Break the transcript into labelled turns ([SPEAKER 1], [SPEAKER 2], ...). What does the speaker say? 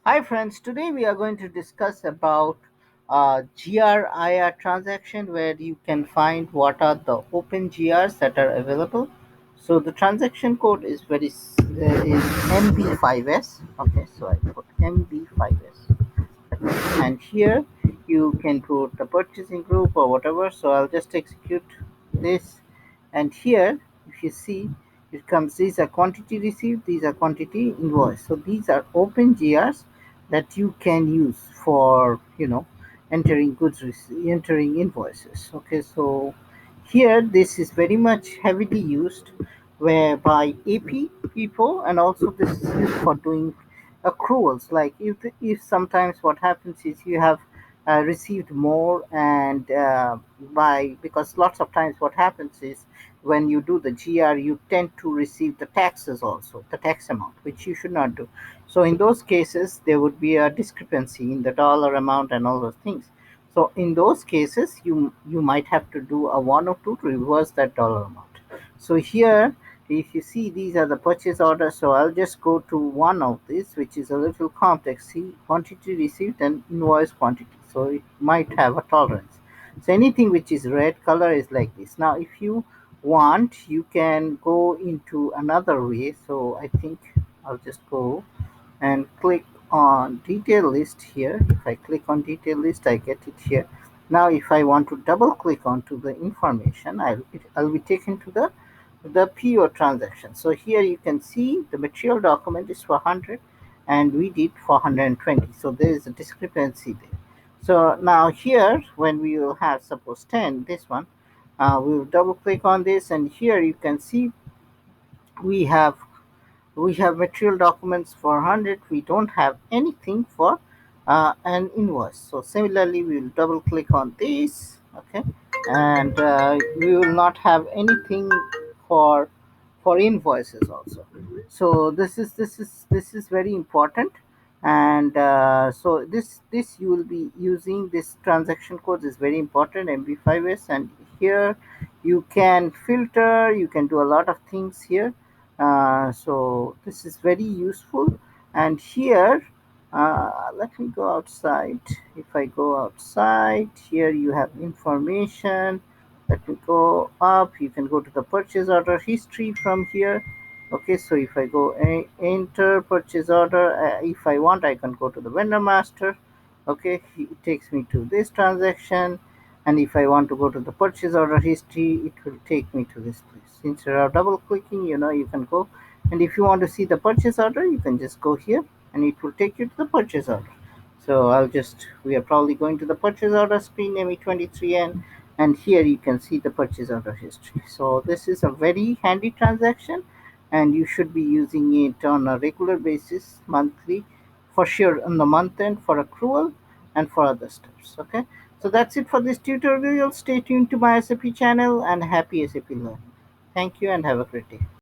[SPEAKER 1] Hi friends, today we are going to discuss about GRIR transaction where you can find what are the open GRs that are available. So the transaction code is MB5s. Okay, so I put MB5s. And here you can put the purchasing group or whatever. So I'll just execute this, and here if you see it comes, these are quantity received, these are quantity invoice. So these are open GRs that you can use for entering entering invoices. Okay, so here this is very much heavily used whereby AP people, and also this is used for doing accruals. Like if sometimes what happens is you have received more, and by because lots of times what happens is when you do the GR you tend to receive the taxes, also the tax amount, which you should not do. So in those cases there would be a discrepancy in the dollar amount and all those things. So in those cases you might have to do a one or two to reverse that dollar amount. So here if you see, these are the purchase orders. So I'll just go to one of these, which is a little complex. See, quantity received and invoice quantity. So it might have a tolerance. So anything which is red color is like this. Now if you want, you can go into another way. So I think I'll just go and click on detail list here. If I click on detail list, I get it here. Now if I want to double click onto the information, I'll be taken to the PO transaction. So here you can see the material document is for 100 and we did for 120. So there is a discrepancy there. So now here when we will have suppose 10, this one, we will double click on this, and here you can see we have we have material documents for 100. We don't have anything for an invoice. So similarly we will double click on this. Okay, and we will not have anything for invoices also. So this is very important. And so this you will be using, this transaction code is very important, MB5s. And here you can filter, you can do a lot of things here. So this is very useful. And here let me go outside. If I go outside, here you have information. Let me go up. You can go to the purchase order history from here. Okay, so if I go enter purchase order, if I want, I can go to the vendor master. Okay, it takes me to this transaction. And if I want to go to the purchase order history, it will take me to this place. Instead of double clicking, you can go. And if you want to see the purchase order, you can just go here and it will take you to the purchase order. So we are probably going to the purchase order screen, ME23N, and here you can see the purchase order history. So this is a very handy transaction, and you should be using it on a regular basis, monthly, for sure, on the month end for accrual and for other steps. Okay, so that's it for this tutorial. Stay tuned to my SAP channel, and happy SAP learning. Thank you and have a great day.